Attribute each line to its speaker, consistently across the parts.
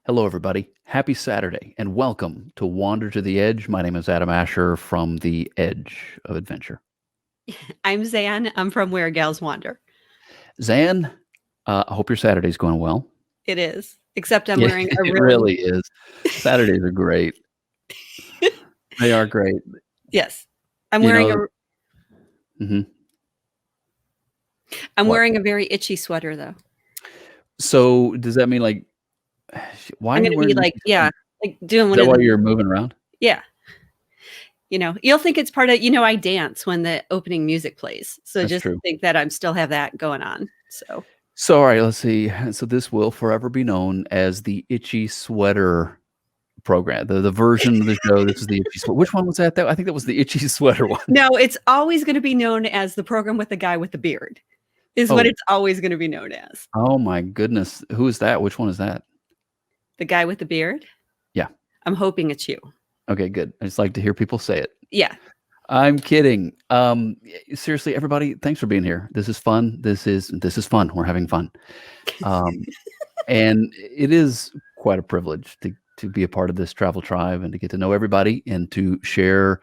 Speaker 1: Hello, everybody. Happy Saturday, and welcome to Wander to the Edge. My name is Adam Asher from the Edge of Adventure.
Speaker 2: I'm Zan. I'm from Where Gals Wander.
Speaker 1: Zan, I hope your Saturday's going well.
Speaker 2: It is, except I'm
Speaker 1: Yeah,
Speaker 2: wearing a
Speaker 1: it really is. Saturdays are great. They are great.
Speaker 2: Yes, I'm
Speaker 1: You
Speaker 2: wearing
Speaker 1: know, mhm.
Speaker 2: I'm
Speaker 1: What?
Speaker 2: wearing a very itchy sweater though.
Speaker 1: So does that mean like, why
Speaker 2: I'm
Speaker 1: are
Speaker 2: gonna
Speaker 1: you
Speaker 2: be
Speaker 1: wearing
Speaker 2: like,
Speaker 1: itchy
Speaker 2: yeah,
Speaker 1: sweater?
Speaker 2: like doing
Speaker 1: Is
Speaker 2: one
Speaker 1: that
Speaker 2: of
Speaker 1: why
Speaker 2: the,
Speaker 1: you're moving around?
Speaker 2: yeah. You'll think it's part of, I dance when the opening music plays. So
Speaker 1: That's
Speaker 2: just
Speaker 1: true.
Speaker 2: think that I'm still have that going on.
Speaker 1: So, all right, let's see. So this will forever be known as the itchy sweater program. The version of the show, this is the itchy sweater. Which one was that? I think that was the itchy sweater one.
Speaker 2: No, it's always going to be known as the program with the guy with the beard is what
Speaker 1: Oh.
Speaker 2: it's always going to be known as.
Speaker 1: Oh my goodness. Who is that? Which one is that?
Speaker 2: The guy with the beard?
Speaker 1: Yeah.
Speaker 2: I'm hoping it's you.
Speaker 1: Okay, good. I just like to hear people say it.
Speaker 2: Yeah.
Speaker 1: I'm kidding. Seriously, everybody, thanks for being here. This is fun. This is fun. We're having fun. And it is quite a privilege to be a part of this travel tribe and to get to know everybody and to share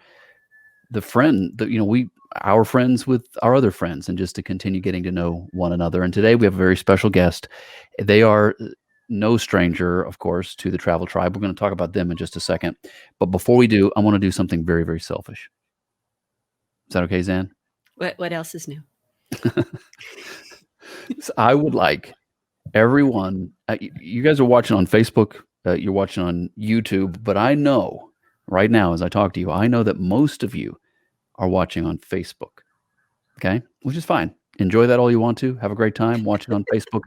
Speaker 1: our friends with our other friends and just to continue getting to know one another. And today we have a very special guest. They are no stranger, of course, to the travel tribe. We're going to talk about them in just a second. But before we do, I want to do something very, very selfish. Is that okay, Zan?
Speaker 2: What else is new?
Speaker 1: So I would like everyone, you guys are watching on Facebook, you're watching on YouTube, but I know right now as I talk to you, I know that most of you are watching on Facebook. Okay, which is fine. Enjoy that all you want to. Have a great time. Watch it on Facebook.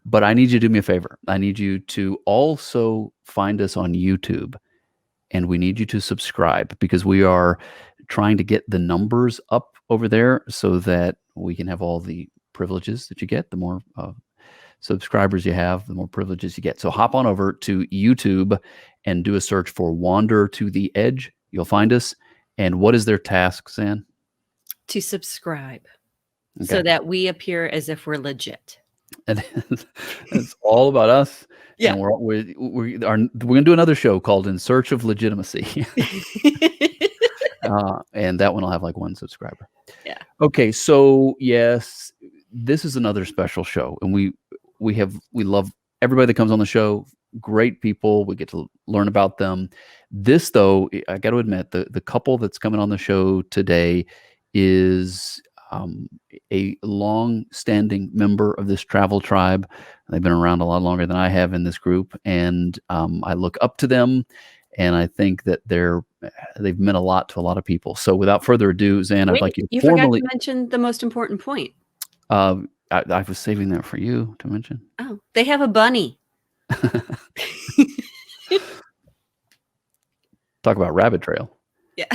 Speaker 1: But I need you to do me a favor. I need you to also find us on YouTube, and we need you to subscribe because we are trying to get the numbers up over there so that we can have all the privileges that you get. The more subscribers you have, the more privileges you get. So hop on over to YouTube and do a search for Wander to the Edge. You'll find us. And what is their task, Zan?
Speaker 2: To subscribe.
Speaker 1: Okay.
Speaker 2: So that we appear as if we're legit.
Speaker 1: And it's all about us.
Speaker 2: Yeah.
Speaker 1: And we're going to do another show called In Search of Legitimacy. And that one will have like one subscriber.
Speaker 2: Yeah.
Speaker 1: Okay. So yes, this is another special show. And we love everybody that comes on the show. Great people. We get to learn about them. This, though, I got to admit, the couple that's coming on the show today is a long-standing member of this travel tribe. They've been around a lot longer than I have in this group, and I look up to them, and I think that they've meant a lot to a lot of people. So, without further ado, Zan, I'd like
Speaker 2: you forgot to mention the most important point.
Speaker 1: I was saving that for you to mention.
Speaker 2: Oh, they have a bunny.
Speaker 1: Talk about rabbit trail.
Speaker 2: Yeah.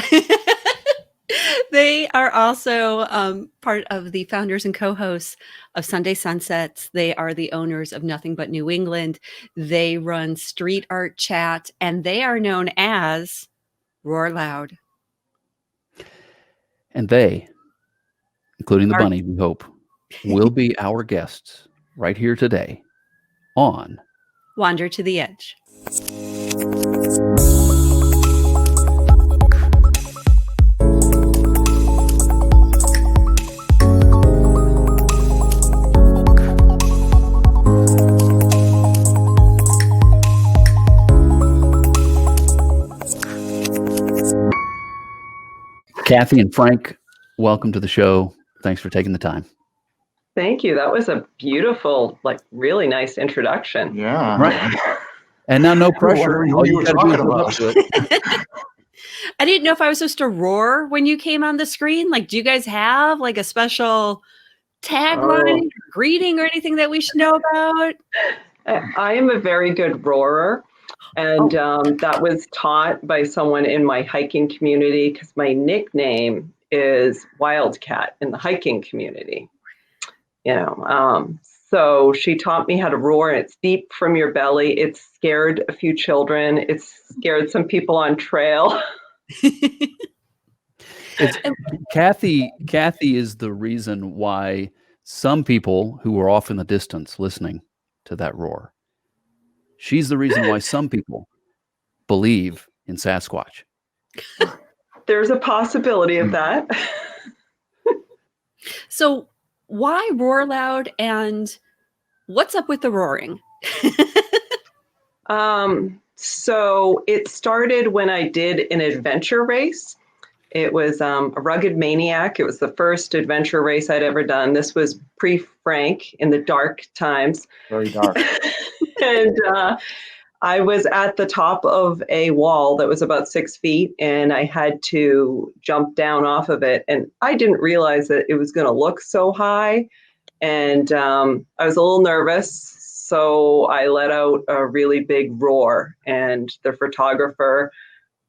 Speaker 2: They are also part of the founders and co-hosts of Sunday Sunsets. They are the owners of Nothing But New England. They run StreetArtChat, and they are known as RoarLoud.
Speaker 1: And they, including the bunny, we hope, will be our guests right here today on
Speaker 2: Wander to the Edge.
Speaker 1: Cathy and Frank, welcome to the show. Thanks for taking the time.
Speaker 3: Thank you. That was a beautiful, really nice introduction.
Speaker 4: Yeah.
Speaker 1: Right. And now no pressure.
Speaker 4: What you were talking about.
Speaker 2: I didn't know if I was supposed to roar when you came on the screen. Do you guys have a special tagline, greeting, or anything that we should know about?
Speaker 3: I am a very good roarer. And that was taught by someone in my hiking community because my nickname is Wildcat in the hiking community. So she taught me how to roar, and it's deep from your belly. It's scared a few children. It's scared some people on trail.
Speaker 1: Cathy is the reason why some people who are off in the distance listening to that roar, She's the reason why some people believe in Sasquatch.
Speaker 3: There's a possibility of that.
Speaker 2: So why roar loud, and what's up with the roaring?
Speaker 3: So it started when I did an adventure race. It was a Rugged Maniac. It was the first adventure race I'd ever done. This was pre-Frank, in the dark times.
Speaker 4: Very dark.
Speaker 3: And I was at the top of a wall that was about 6 feet, and I had to jump down off of it. And I didn't realize that it was going to look so high. And I was a little nervous. So I let out a really big roar, and the photographer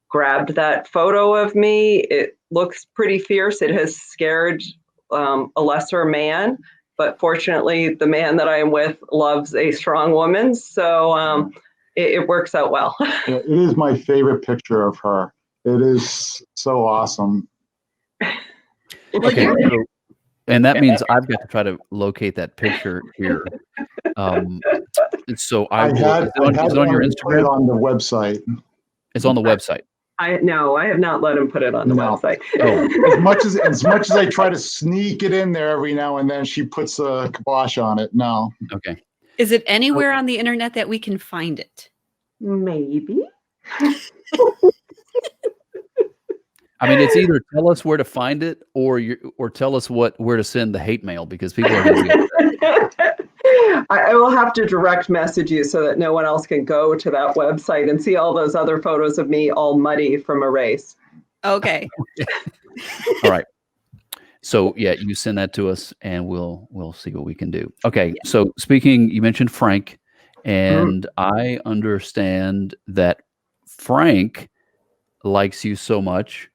Speaker 3: grabbed that photo of me. It looks pretty fierce. It has scared a lesser man, but fortunately, the man that I am with loves a strong woman. So it works out well.
Speaker 4: It is my favorite picture of her. It is so awesome.
Speaker 1: Okay, and that means I've got to try to locate that picture here. So is it on your Instagram?
Speaker 4: Put it on the website.
Speaker 1: It's on the website.
Speaker 3: No, I have not let him put it on the website.
Speaker 1: Oh.
Speaker 4: As much as I try to sneak it in there every now and then, she puts a kibosh on it. No.
Speaker 1: Okay.
Speaker 2: Is it anywhere on the internet that we can find it?
Speaker 3: Maybe.
Speaker 1: I mean, it's either tell us where to find it, or tell us where to send the hate mail, because people are going to be.
Speaker 3: I will have to direct message you so that no one else can go to that website and see all those other photos of me all muddy from a race.
Speaker 2: Okay.
Speaker 1: All right. So yeah, you send that to us, and we'll see what we can do. Okay. Yeah. So you mentioned Frank, and I understand that Frank likes you so much,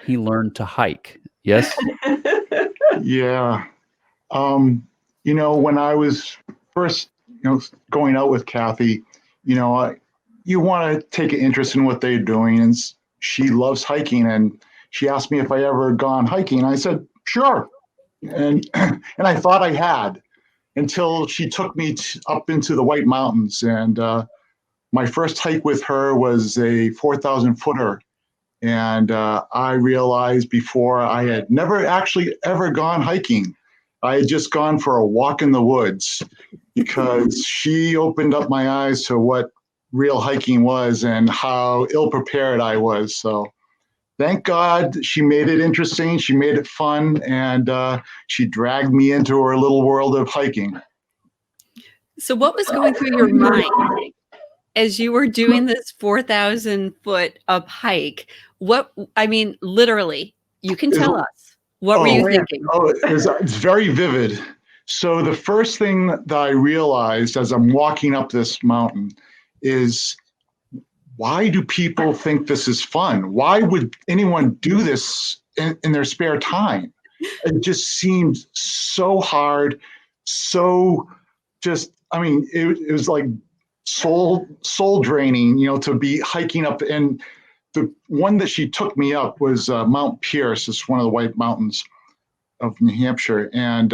Speaker 1: he learned to hike. Yes.
Speaker 4: Yeah. When I was first, going out with Cathy, you want to take an interest in what they're doing, and she loves hiking, and she asked me if I ever gone hiking. I said, sure. And I thought I had, until she took me up into the White Mountains. And my first hike with her was a 4,000 footer. And I realized before, I had never actually ever gone hiking. I had just gone for a walk in the woods, because she opened up my eyes to what real hiking was and how ill-prepared I was. So thank God she made it interesting. She made it fun, and she dragged me into her little world of hiking.
Speaker 2: So what was going through your mind as you were doing this 4,000 foot up hike? Literally, you can tell us. What were you thinking?
Speaker 4: It's very vivid. So the first thing that I realized as I'm walking up this mountain is, why do people think this is fun? Why would anyone do this in their spare time? It just seemed so hard, so it was like soul draining, to be hiking up. And the one that she took me up was Mount Pierce. It's one of the White Mountains of New Hampshire. And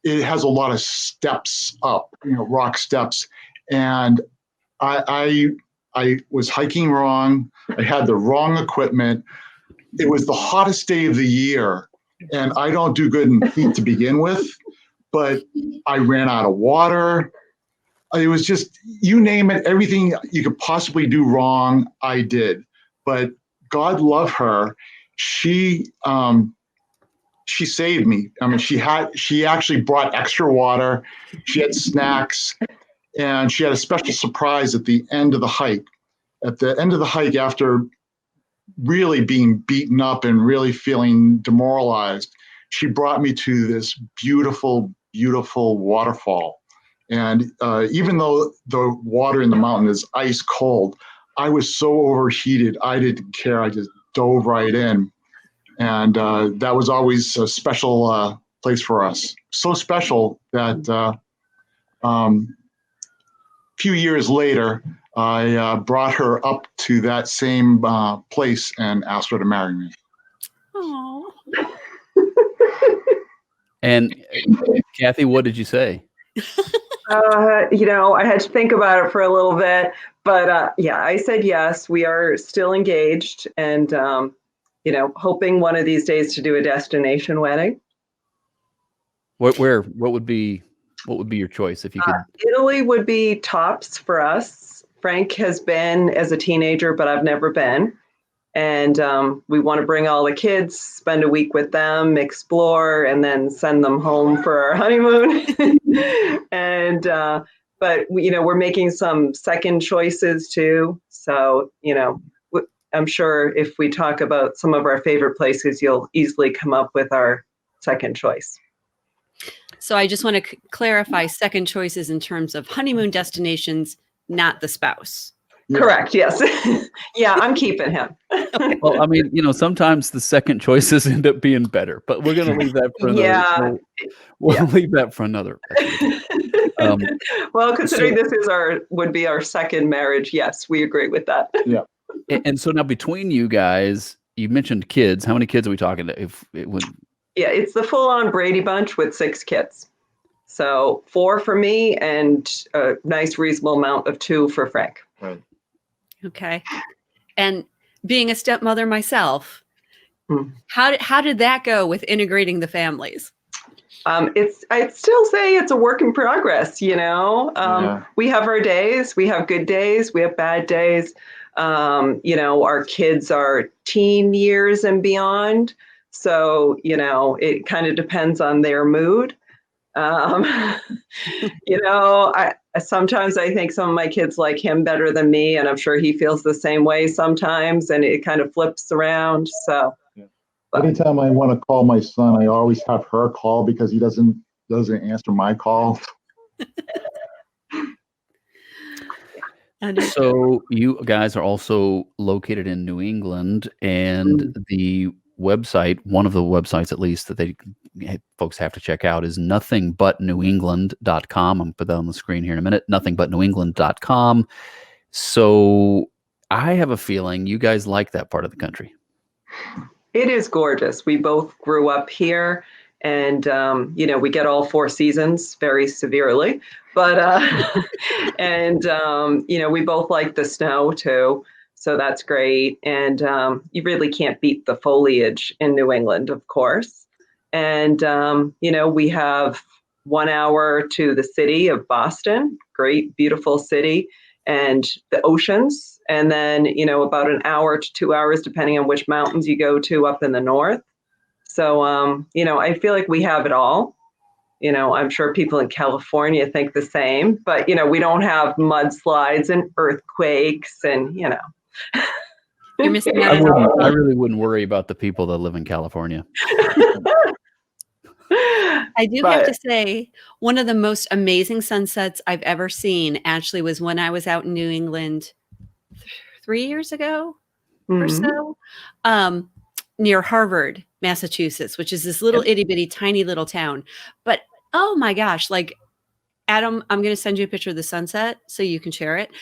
Speaker 4: it has a lot of steps up, rock steps. And I was hiking wrong. I had the wrong equipment. It was the hottest day of the year, and I don't do good in heat to begin with, but I ran out of water. It was just, you name it, everything you could possibly do wrong, I did. But God love her. She saved me. I mean, she actually brought extra water. She had snacks, and she had a special surprise at the end of the hike. At the end of the hike, after really being beaten up and really feeling demoralized, she brought me to this beautiful, beautiful waterfall. And even though the water in the mountain is ice cold, I was so overheated, I didn't care. I just dove right in. And that was always a special place for us. So special that a few years later, I brought her up to that same place and asked her to marry me.
Speaker 2: Oh.
Speaker 1: And Cathy, what did you say?
Speaker 3: I had to think about it for a little bit, but yeah, I said yes. We are still engaged, and hoping one of these days to do a destination wedding.
Speaker 1: What would be your choice if you could?
Speaker 3: Italy would be tops for us. Frank has been as a teenager, but I've never been. And we want to bring all the kids, spend a week with them, explore, and then send them home for our honeymoon. And but we're making some second choices too. So I'm sure if we talk about some of our favorite places, you'll easily come up with our second choice.
Speaker 2: So I just want to clarify second choices in terms of honeymoon destinations, not the spouse.
Speaker 4: Yeah.
Speaker 3: Correct. Yes. Yeah, I'm keeping him.
Speaker 1: Well, I mean, sometimes the second choices end up being better, but we're going to leave that for another.
Speaker 3: Yeah.
Speaker 1: We'll leave that for another.
Speaker 3: Well, considering this is would be our second marriage, yes, we agree with that.
Speaker 4: Yeah.
Speaker 1: And so now between you guys, you mentioned kids. How many kids are we talking to?
Speaker 3: Yeah, it's the full-on Brady Bunch with 6 kids. So 4 for me and a nice reasonable amount of 2 for Frank.
Speaker 4: Right.
Speaker 2: Okay. And being a stepmother myself, how did that go with integrating the families?
Speaker 3: I'd still say it's a work in progress, We have our days, we have good days, we have bad days. Our kids are teen years and beyond. So, it kind of depends on their mood. Sometimes I think some of my kids like him better than me, and I'm sure he feels the same way sometimes, and it kind of flips around. So
Speaker 4: anytime I want to call my son, I always have her call because he doesn't answer my call.
Speaker 1: So you guys are also located in New England, and the website, one of the websites at least that folks have to check out, is nothingbutnewengland.com. I'm gonna put that on the screen here in a minute. Nothingbutnewengland.com. So I have a feeling you guys like that part of the country.
Speaker 3: It is gorgeous. We both grew up here, and we get all 4 seasons very severely, but we both like the snow too. So that's great. And you really can't beat the foliage in New England, of course. And, we have 1 hour to the city of Boston, great, beautiful city, and the oceans. And then, about 1 hour to 2 hours, depending on which mountains you go to up in the north. So, I feel like we have it all. I'm sure people in California think the same, but, we don't have mudslides and earthquakes and,
Speaker 2: You're missing out.
Speaker 1: I really wouldn't worry about the people that live in California.
Speaker 2: I do have to say, one of the most amazing sunsets I've ever seen actually was when I was out in New England 3 years ago or so, near Harvard, Massachusetts, which is this little itty bitty tiny little town. But oh my gosh, like, Adam, I'm going to send you a picture of the sunset so you can share it.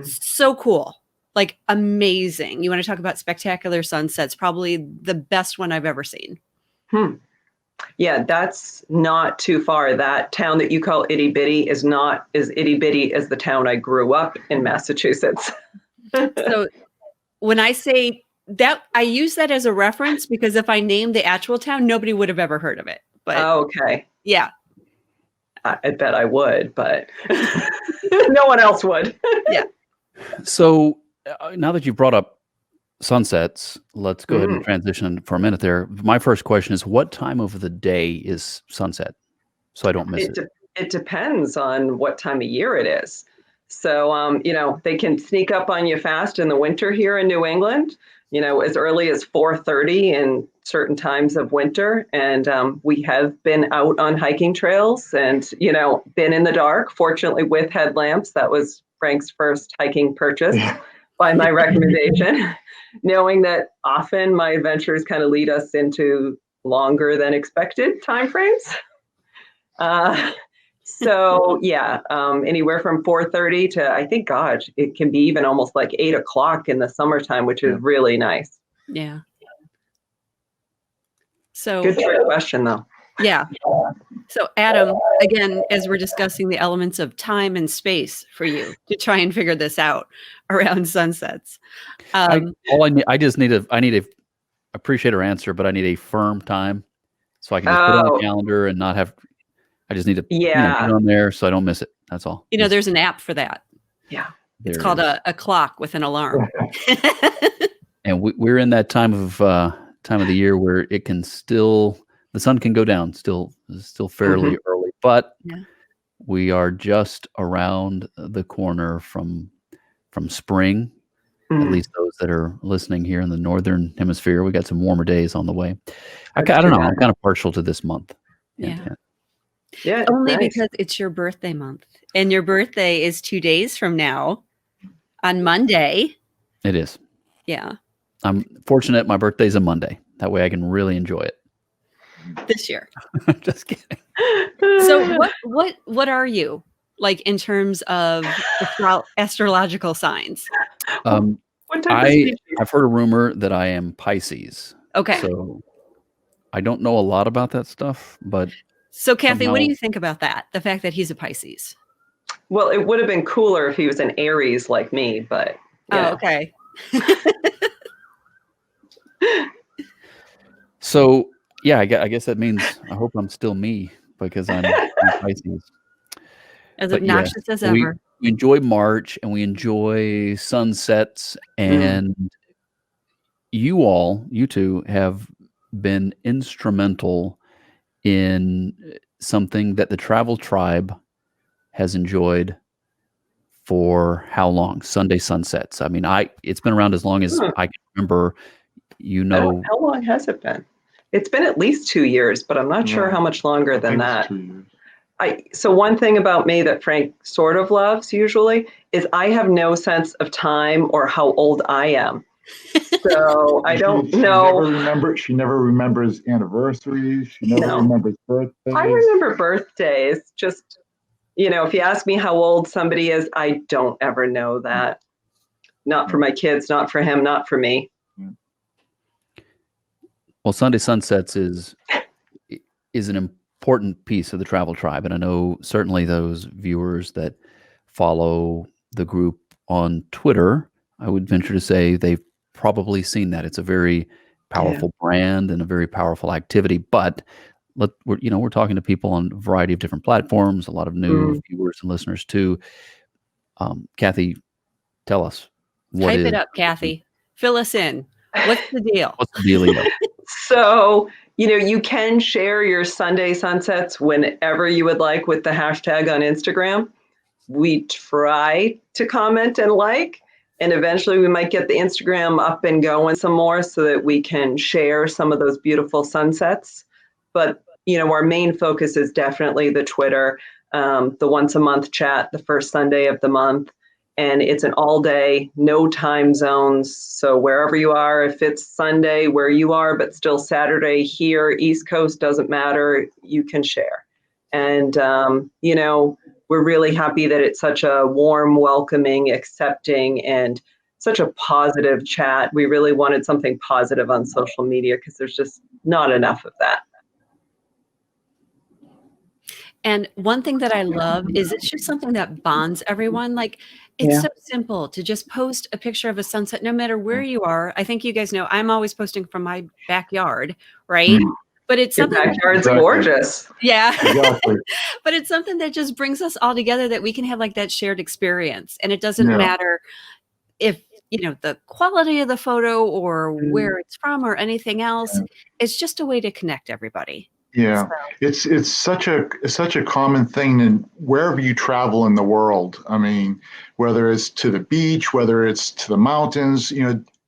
Speaker 2: So cool. Like, amazing. You want to talk about spectacular sunsets, probably the best one I've ever seen.
Speaker 3: Yeah, that's not too far. That town that you call itty bitty is not as itty bitty as the town I grew up in, Massachusetts.
Speaker 2: So when I say that, I use that as a reference because if I named the actual town, nobody would have ever heard of it. But
Speaker 3: okay.
Speaker 2: Yeah.
Speaker 3: I bet I would, but no one else would.
Speaker 2: Yeah.
Speaker 1: So now that you've brought up sunsets, let's go ahead and transition for a minute there. My first question is, what time of the day is sunset? So I don't miss it.
Speaker 3: It depends on what time of year it is. So, they can sneak up on you fast in the winter here in New England, as early as 4:30 in certain times of winter. And we have been out on hiking trails and, been in the dark, fortunately with headlamps. That was Frank's first hiking purchase by my recommendation, knowing that often my adventures kind of lead us into longer than expected timeframes. So yeah, anywhere from 4:30 to, I think, gosh, it can be even almost like 8 o'clock in the summertime, which is really nice.
Speaker 2: Yeah. So
Speaker 3: good trick question though.
Speaker 2: Yeah. So Adam, again, as we're discussing the elements of time and space for you to try and figure this out around sunsets.
Speaker 1: I need a appreciate her answer, but I need a firm time so I can just put it on the
Speaker 3: Oh,
Speaker 1: calendar and not have. I just need to,
Speaker 3: yeah.
Speaker 1: get on there so I don't miss it. That's all.
Speaker 2: There's an app for that.
Speaker 3: Yeah.
Speaker 2: It's
Speaker 1: There
Speaker 2: called
Speaker 1: is.
Speaker 2: a clock with an alarm.
Speaker 1: And we're in that time of the year where it can the sun can go down still fairly early, but
Speaker 2: Yeah.
Speaker 1: we are just around the corner from spring. At least those that are listening here in the northern hemisphere, we got some warmer days on the way. I don't know. I'm kind of partial to this month.
Speaker 2: Yeah.
Speaker 3: Yeah.
Speaker 2: Only
Speaker 3: nice.
Speaker 2: because it's your birthday month, and your birthday is 2 days from now on Monday.
Speaker 1: It is.
Speaker 2: Yeah.
Speaker 1: I'm fortunate my birthday's a Monday. That way I can really enjoy it.
Speaker 2: This year.
Speaker 1: Just kidding.
Speaker 2: So what are you like in terms of astrological signs?
Speaker 3: What type of species?
Speaker 1: I've heard a rumor that I am Pisces.
Speaker 2: Okay.
Speaker 1: So I don't know a lot about that stuff, but
Speaker 2: So Kathy, what do
Speaker 1: somehow-
Speaker 2: you think about that? The fact that he's a Pisces.
Speaker 3: Well, it would have been cooler if he was an Aries like me, but yeah.
Speaker 2: Oh, okay.
Speaker 1: So yeah, I guess that means I hope I'm still me because I'm Pisces.
Speaker 2: As
Speaker 1: But
Speaker 2: obnoxious as
Speaker 1: we
Speaker 2: ever.
Speaker 1: enjoy March and we enjoy sunsets, and you two have been instrumental in something that the travel tribe has enjoyed for how long? Sunday sunsets. I mean, it's been around as long as I can remember.
Speaker 3: How long has it been? It's been at least 2 years, but I'm not sure how much longer than that.
Speaker 4: 2 years.
Speaker 3: So one thing about me that Frank sort of loves usually is I have no sense of time or how old I am. So I don't know.
Speaker 4: She never remembers anniversaries. She never remembers birthdays.
Speaker 3: I remember birthdays. Just, if you ask me how old somebody is, I don't ever know that. Not for my kids, not for him, not for me.
Speaker 1: Well, Sunday sunsets is an important piece of the travel tribe, and I know certainly those viewers that follow the group on Twitter, I would venture to say they've probably seen that. It's a very powerful brand and a very powerful activity. But we're talking to people on a variety of different platforms, a lot of new viewers and listeners too. Cathy, tell us.
Speaker 2: Type it up, Kathy. Fill us in. What's the deal?
Speaker 1: What's the dealio?
Speaker 3: So, you can share your Sunday sunsets whenever you would like with the hashtag on Instagram. We try to comment and like, and eventually we might get the Instagram up and going some more so that we can share some of those beautiful sunsets. But, our main focus is definitely the Twitter, the once a month chat, the first Sunday of the month. And it's an all day, no time zones. So wherever you are, if it's Sunday where you are, but still Saturday here, East Coast, doesn't matter, you can share. And, we're really happy that it's such a warm, welcoming, accepting, and such a positive chat. We really wanted something positive on social media because there's just not enough of that.
Speaker 2: And one thing that I love is it's just something that bonds everyone. Like, it's so simple to just post a picture of a sunset, no matter where you are. I think you guys know I'm always posting from my backyard, right? But it's
Speaker 3: Your
Speaker 2: something.
Speaker 3: backyard's gorgeous.
Speaker 2: Yeah.
Speaker 4: Exactly.
Speaker 2: But it's something that just brings us all together, that we can have like that shared experience. And it doesn't matter if, the quality of the photo or where it's from or anything else. It's just a way to connect everybody.
Speaker 4: Yeah, it's such a common thing, and wherever you travel in the world, I mean, whether it's to the beach, whether it's to the mountains,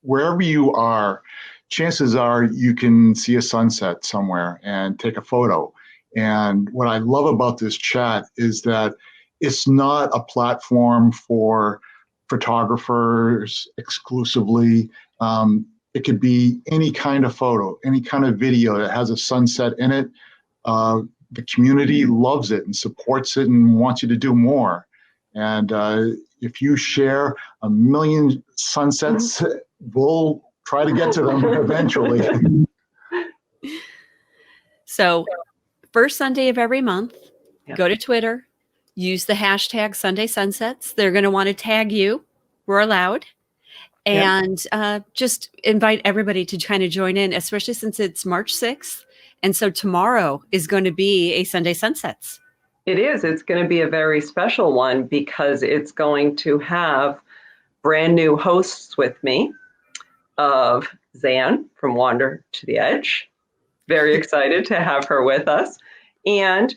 Speaker 4: wherever you are, chances are you can see a sunset somewhere and take a photo. And what I love about this chat is that it's not a platform for photographers exclusively. It could be any kind of photo, any kind of video that has a sunset in it. The community loves it and supports it and wants you to do more. And if you share 1 million sunsets, we'll try to get to them eventually.
Speaker 2: So first Sunday of every month,
Speaker 3: Yeah.
Speaker 2: go to Twitter, use the hashtag Sunday Sunsets. They're going to want to tag you, RoarLoud, and just invite everybody to kind of join in, especially since it's March 6th. And so tomorrow is going to be a Sunday Sunsets.
Speaker 3: It is. It's going to be a very special one because it's going to have brand new hosts with me of Zan from Wander to the Edge. Very excited to have her with us. And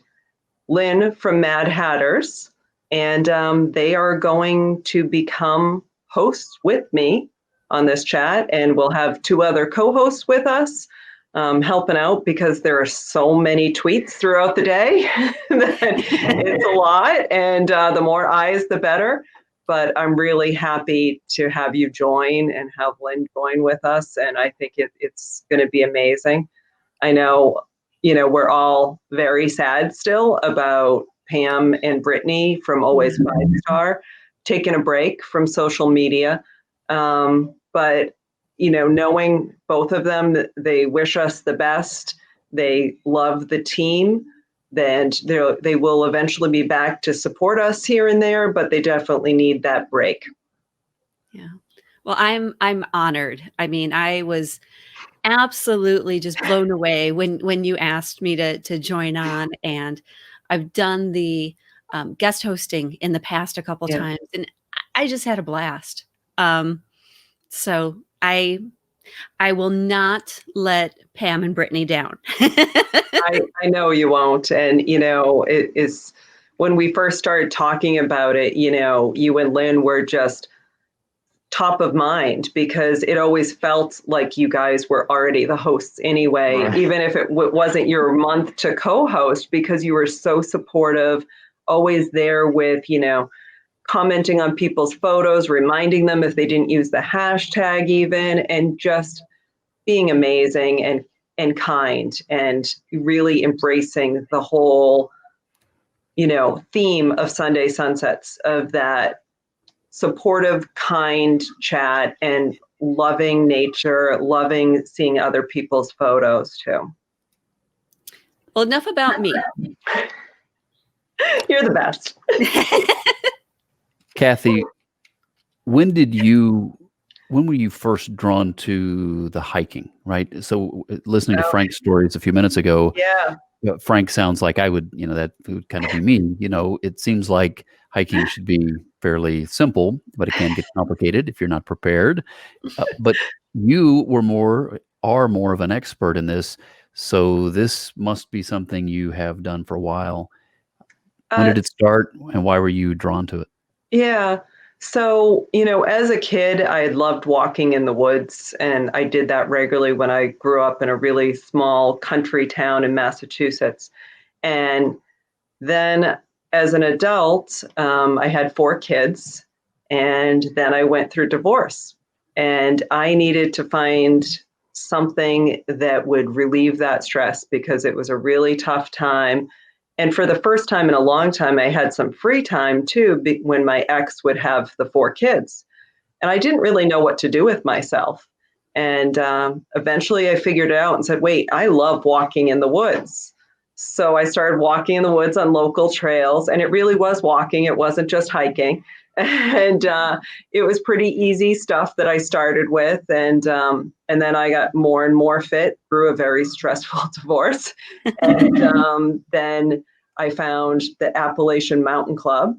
Speaker 3: Lynn from Mad Hatters. And they are going to become hosts with me on this chat. And we'll have 2 other co-hosts with us helping out because there are so many tweets throughout the day. It's a lot. And the more eyes, the better. But I'm really happy to have you join and have Lynn join with us. And I think it's going to be amazing. I know, we're all very sad still about Pam and Brittany from Always 5 Star taking a break from social media. But, knowing both of them, they wish us the best. They love the team. Then they will eventually be back to support us here and there, but they definitely need that break.
Speaker 2: Yeah. Well, I'm honored. I mean, I was absolutely just blown away when you asked me to join on, and I've done the guest hosting in the past a couple times, and I just had a blast. So I will not let Pam and Brittany down.
Speaker 3: I know you won't. And, it is when we first started talking about it, you and Lynn were just top of mind because it always felt like you guys were already the hosts anyway, right. Even if it wasn't your month to co-host, because you were so supportive, always there with, commenting on people's photos, reminding them if they didn't use the hashtag even, and just being amazing and kind and really embracing the whole, theme of Sunday Sunsets, of that supportive, kind chat and loving nature, loving seeing other people's photos too.
Speaker 2: Well, enough about me.
Speaker 3: You're the best.
Speaker 1: Cathy, when were you first drawn to the hiking, right? So listening to Frank's stories a few minutes ago, Frank sounds like I would, that would kind of be me. It seems like hiking should be fairly simple, but it can get complicated if you're not prepared. But you are more of an expert in this. So this must be something you have done for a while. When did it start and why were you drawn to it?
Speaker 3: Yeah. So, as a kid, I had loved walking in the woods, and I did that regularly when I grew up in a really small country town in Massachusetts. And then as an adult, I had 4 kids, and then I went through divorce, and I needed to find something that would relieve that stress because it was a really tough time. And for the first time in a long time, I had some free time too, when my ex would have the 4 kids. And I didn't really know what to do with myself. And eventually I figured it out and said, wait, I love walking in the woods. So I started walking in the woods on local trails, and it really was walking. It wasn't just hiking. And it was pretty easy stuff that I started with. And then I got more and more fit through a very stressful divorce. And then I found the Appalachian Mountain Club,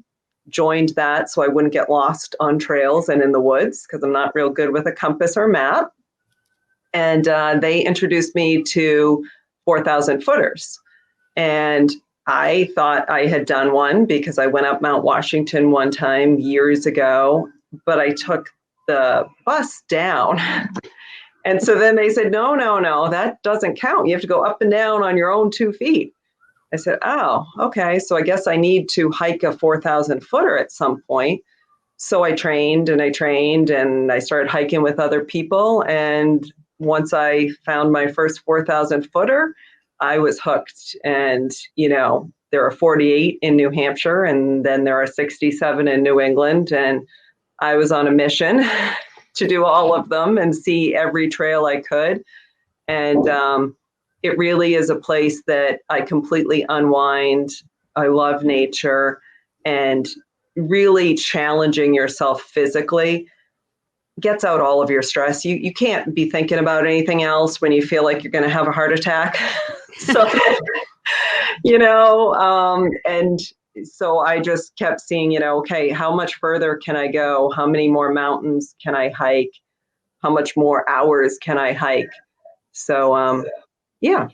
Speaker 3: joined that so I wouldn't get lost on trails and in the woods because I'm not real good with a compass or map. And they introduced me to 4,000 footers. And I thought I had done one because I went up Mount Washington one time years ago, but I took the bus down. And so then they said, no, that doesn't count. You have to go up and down on your own 2 feet. I said, oh, okay. So I guess I need to hike a 4,000 footer at some point. So I trained and I started hiking with other people. And once I found my first 4,000 footer, I was hooked. And, there are 48 in New Hampshire, and then there are 67 in New England. And I was on a mission to do all of them and see every trail I could. And it really is a place that I completely unwind. I love nature, and really challenging yourself physically gets out all of your stress. You can't be thinking about anything else when you feel like you're going to have a heart attack. So, and so I just kept seeing, okay, how much further can I go? How many more mountains can I hike? How much more hours can I hike? So, yeah.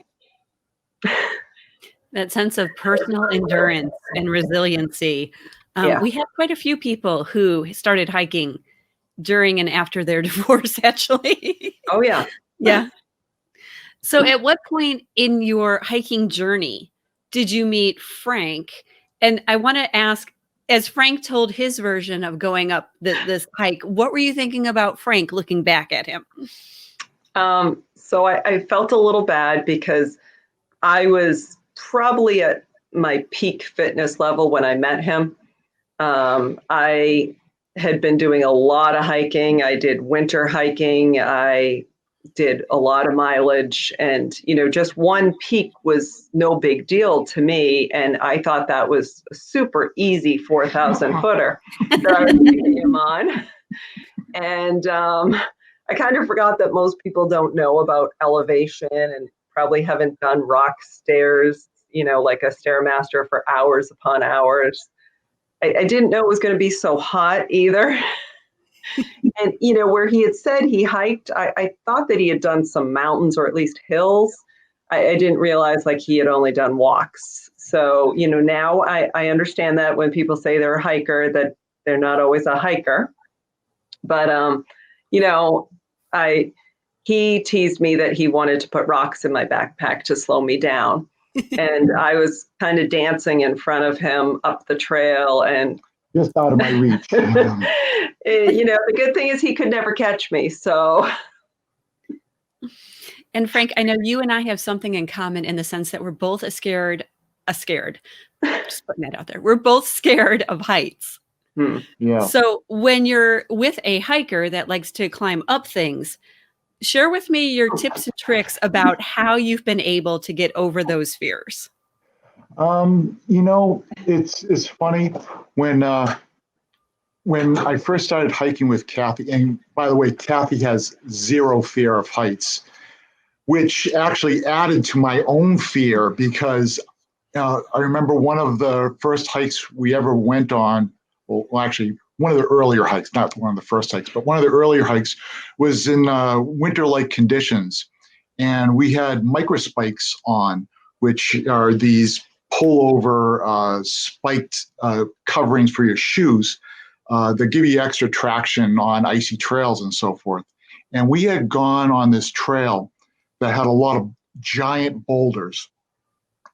Speaker 2: That sense of personal endurance and resiliency.
Speaker 3: Yeah.
Speaker 2: We have quite a few people who started hiking during and after their divorce, actually.
Speaker 3: Oh, yeah.
Speaker 2: Yeah. So at what point in your hiking journey did you meet Frank? And I want to ask, as Frank told his version of going up this hike, what were you thinking about Frank looking back at him?
Speaker 3: So I felt a little bad because I was probably at my peak fitness level when I met him. I had been doing a lot of hiking. I did winter hiking. I did a lot of mileage, and just one peak was no big deal to me. And I thought that was a super easy 4,000 footer that I was taking him on. And I kind of forgot that most people don't know about elevation and probably haven't done rock stairs, like a Stairmaster for hours upon hours. I didn't know it was going to be so hot either. And, where he had said he hiked, I thought that he had done some mountains or at least hills. I didn't realize he had only done walks. So, now I understand that when people say they're a hiker, that they're not always a hiker. But, he teased me that he wanted to put rocks in my backpack to slow me down. And I was kind of dancing in front of him up the trail, and
Speaker 4: just out of my reach.
Speaker 3: The good thing is he could never catch me. So.
Speaker 2: And Frank, I know you and I have something in common in the sense that we're both scared. Just putting that out there. We're both scared of heights.
Speaker 4: Yeah.
Speaker 2: So when you're with a hiker that likes to climb up things, share with me your tips and tricks about how you've been able to get over those fears.
Speaker 4: It's funny when I first started hiking with Cathy, and by the way, Cathy has zero fear of heights, which actually added to my own fear because I remember one of the first hikes we ever went on, well, actually, one of the earlier hikes, not one of the first hikes, but one of the earlier hikes was in winter-like conditions. And we had microspikes on, which are these pullover spiked coverings for your shoes that give you extra traction on icy trails and so forth. And we had gone on this trail that had a lot of giant boulders.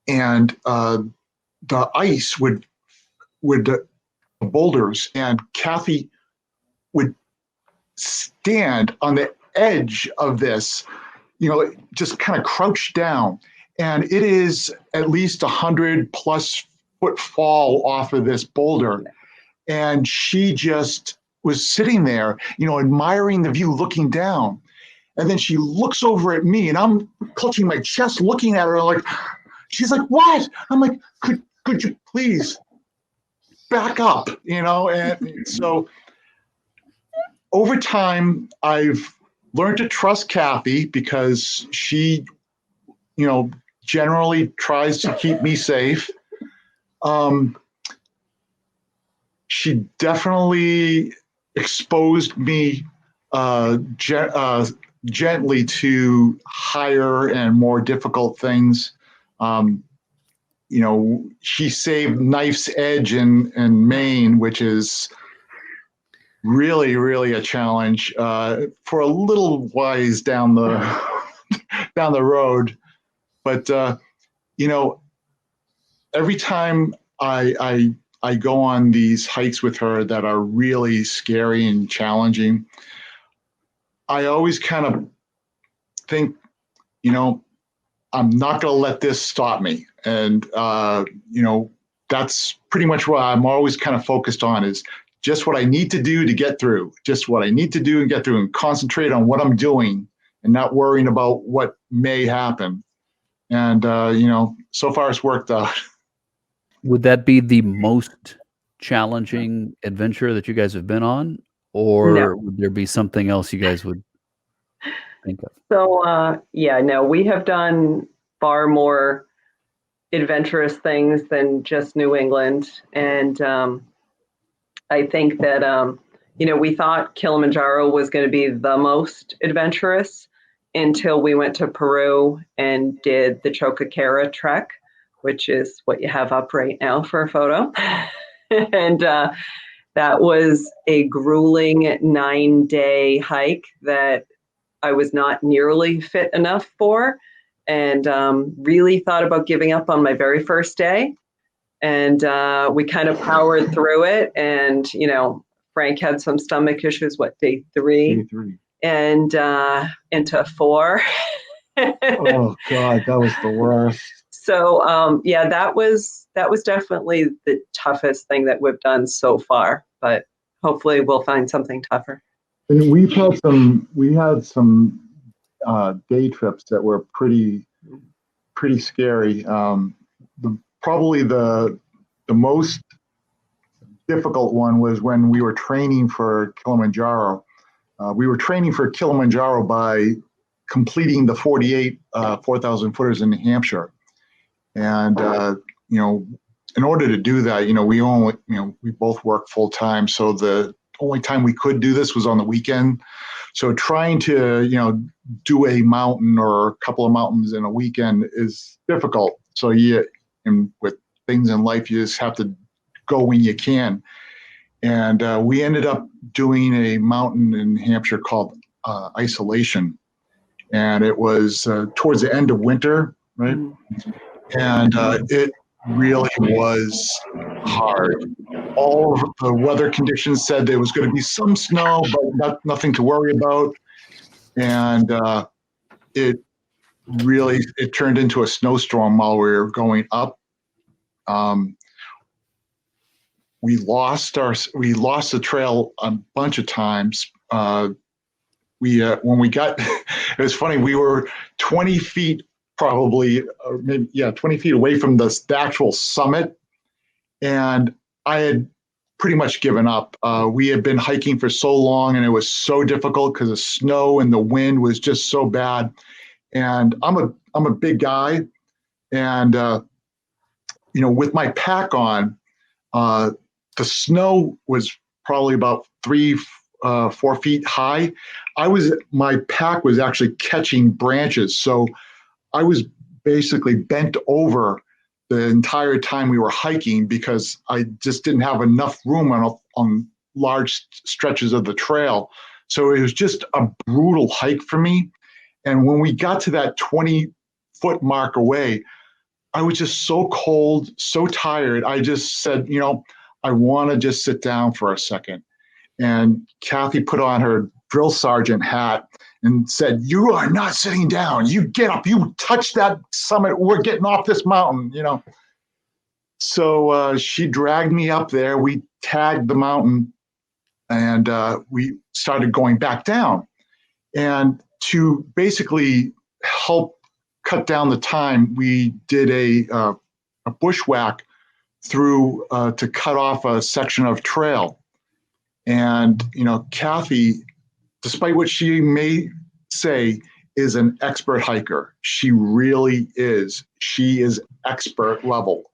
Speaker 4: And the ice would boulders, and Cathy would stand on the edge of this, just kind of crouched down. And it is at least 100+ foot fall off of this boulder. And she just was sitting there, admiring the view, looking down. And then she looks over at me, and I'm clutching my chest, looking at her she's like, "What?" I'm like, could you please back up, and so over time, I've learned to trust Cathy because she, generally tries to keep me safe. She definitely exposed me gently to higher and more difficult things. She saved Knife's Edge in Maine, which is really, really a challenge for a little ways down the road. But every time I go on these hikes with her that are really scary and challenging, I always kind of think, I'm not going to let this stop me. And, that's pretty much what I'm always kind of focused on, is just what I need to do to get through, and concentrate on what I'm doing and not worrying about what may happen. And, so far it's worked out.
Speaker 1: Would that be the most challenging adventure that you guys have been on?
Speaker 3: No.
Speaker 1: Or would there be something else you guys would think of?
Speaker 3: So, no, we have done far more adventurous things than just New England. And I think that, we thought Kilimanjaro was going to be the most adventurous until we went to Peru and did the Chocaquera trek, which is what you have up right now for a photo. And that was a grueling 9-day hike that I was not nearly fit enough for, and really thought about giving up on my very first day. And we kind of powered through it. And, Frank had some stomach issues, day 3?
Speaker 4: Day 3.
Speaker 3: And into 4.
Speaker 4: Oh God, that was the worst.
Speaker 3: So that was definitely the toughest thing that we've done so far. But hopefully we'll find something tougher.
Speaker 4: And we had some day trips that were pretty scary. Probably the most difficult one was when we were training for Kilimanjaro. We were training for Kilimanjaro by completing the 48 4,000 footers in New Hampshire. And, in order to do that, we both work full time. So the only time we could do this was on the weekend. So trying to, do a mountain or a couple of mountains in a weekend is difficult. So and with things in life, you just have to go when you can. And we ended up doing a mountain in New Hampshire called Isolation. And it was towards the end of winter, right? And it really was hard. All of the weather conditions said there was going to be some snow, but nothing to worry about. And it turned into a snowstorm while we were going up. We lost the trail a bunch of times. When we got, it was funny. We were 20 feet, probably, 20 feet away from the actual summit, and I had pretty much given up. We had been hiking for so long, and it was so difficult because the snow and the wind was just so bad. And I'm a big guy, and with my pack on, the snow was probably about 3-4 feet high. My pack was actually catching branches, so I was basically bent over the entire time we were hiking because I just didn't have enough room on large stretches of the trail. So it was just a brutal hike for me. And when we got to that 20-foot mark away, I was just so cold, so tired. I just said, I want to just sit down for a second. And Cathy put on her drill sergeant hat and said, "You are not sitting down. You get up. You touch that summit. We're getting off this mountain." So she dragged me up there. We tagged the mountain, and we started going back down. And to basically help cut down the time, we did a bushwhack through to cut off a section of trail. And, Cathy, despite what she may say, is an expert hiker. She really is. She is expert level.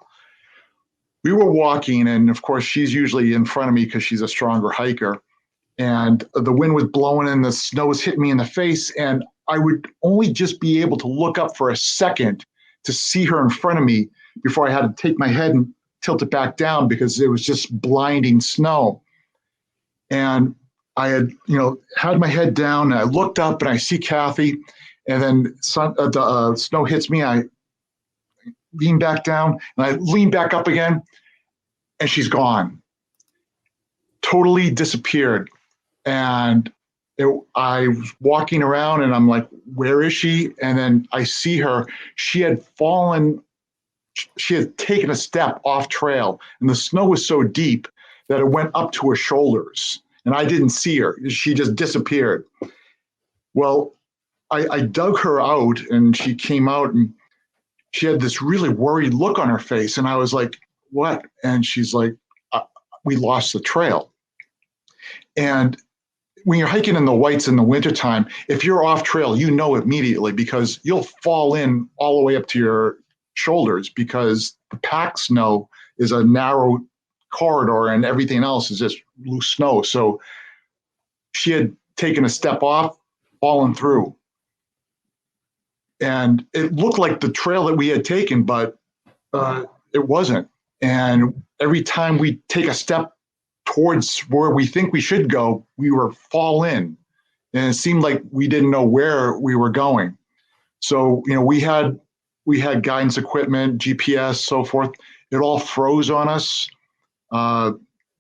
Speaker 4: We were walking, and of course, she's usually in front of me because she's a stronger hiker. And the wind was blowing and the snow was hitting me in the face. And I would only just be able to look up for a second to see her in front of me before I had to take my head and tilt it back down because it was just blinding snow. And I had, had my head down, and I looked up and I see Cathy, and then the snow hits me. I lean back down and I lean back up again, and she's gone. Totally disappeared. And I was walking around and I'm like, where is she? And then I see her. She had fallen. She had taken a step off trail, and the snow was so deep that it went up to her shoulders, and I didn't see her. She just disappeared. Well, I dug her out, and she came out, and she had this really worried look on her face. And I was like, what? And she's like, we lost the trail. And when you're hiking in the whites in the wintertime, if you're off trail, you know immediately because you'll fall in all the way up to your shoulders because the packed snow is a narrow corridor and everything else is just loose snow. So she had taken a step off, fallen through. And it looked like the trail that we had taken, but it wasn't. And every time we take a step towards where we think we should go, we were fall in. And it seemed like we didn't know where we were going. So, we had guidance equipment, GPS, so forth. It all froze on us.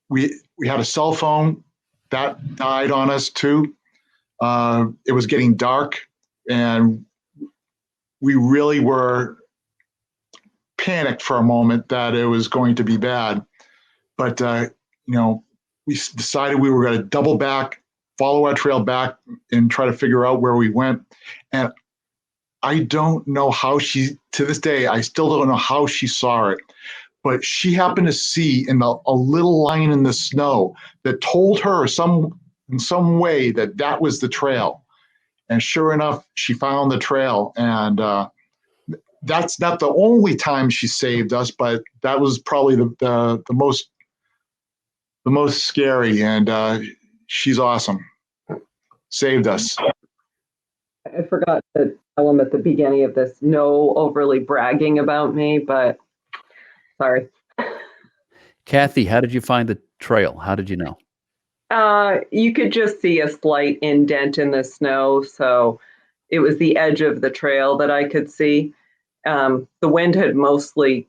Speaker 4: We had a cell phone that died on us too. It was getting dark, and we really were panicked for a moment that it was going to be bad. But we decided we were going to double back, follow our trail back, and try to figure out where we went. And I don't know how to this day, I still don't know how she saw it. But she happened to see a little line in the snow that told her in some way that was the trail. And sure enough, she found the trail. And that's not the only time she saved us, but that was probably the most scary. And she's awesome. Saved us.
Speaker 3: I forgot to tell him at the beginning of this, no overly bragging about me, but sorry.
Speaker 1: Cathy, how did you find the trail? How did you know?
Speaker 3: You could just see a slight indent in the snow. So it was the edge of the trail that I could see. The wind had mostly,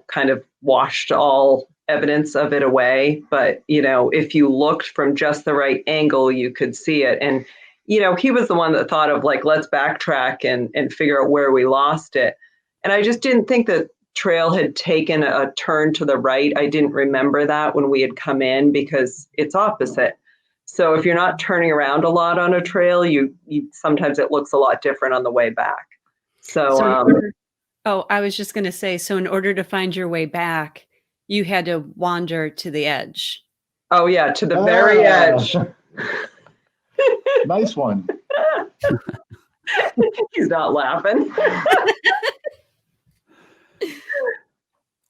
Speaker 3: kind of washed all evidence of it away. But, if you looked from just the right angle, you could see it. And, he was the one that thought of like, let's backtrack and figure out where we lost it. And I just didn't think that trail had taken a turn to the right. I didn't remember that when we had come in because it's opposite. So if you're not turning around a lot on a trail, you sometimes it looks a lot different on the way back.
Speaker 2: I was just going to say, so in order to find your way back, you had to wander to the edge.
Speaker 3: Oh yeah, to the very edge.
Speaker 4: Nice one.
Speaker 3: He's not laughing.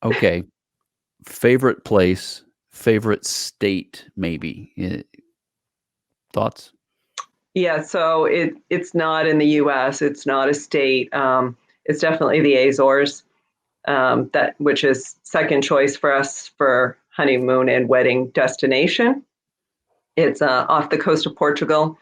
Speaker 1: Okay. Favorite place, favorite state, maybe. Thoughts?
Speaker 3: Yeah, so it's not in the U.S. It's not a state. It's definitely the Azores, which is second choice for us for honeymoon and wedding destination. It's off the coast of Portugal,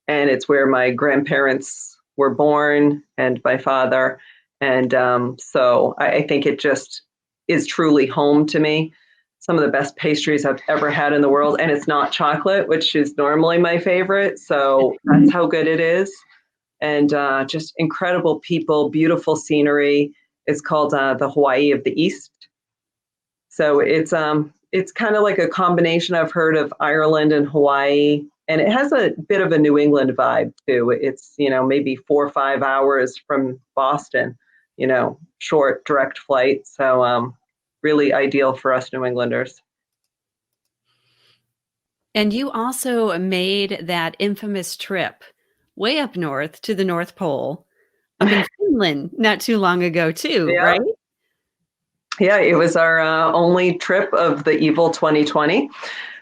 Speaker 3: and it's where my grandparents were born and my father. And so I think it just is truly home to me. Some of the best pastries I've ever had in the world. And it's not chocolate, which is normally my favorite. So that's how good it is. And just incredible people, beautiful scenery. It's called the Hawaii of the East. So it's kind of like a combination, I've heard, of Ireland and Hawaii. And it has a bit of a New England vibe too. It's, maybe 4 or 5 hours from Boston, short direct flight. So really ideal for us New Englanders.
Speaker 2: And you also made that infamous trip way up north to the North Pole up in Finland not too long ago too,
Speaker 3: Yeah.
Speaker 2: right?
Speaker 3: Yeah, it was our only trip of the evil 2020.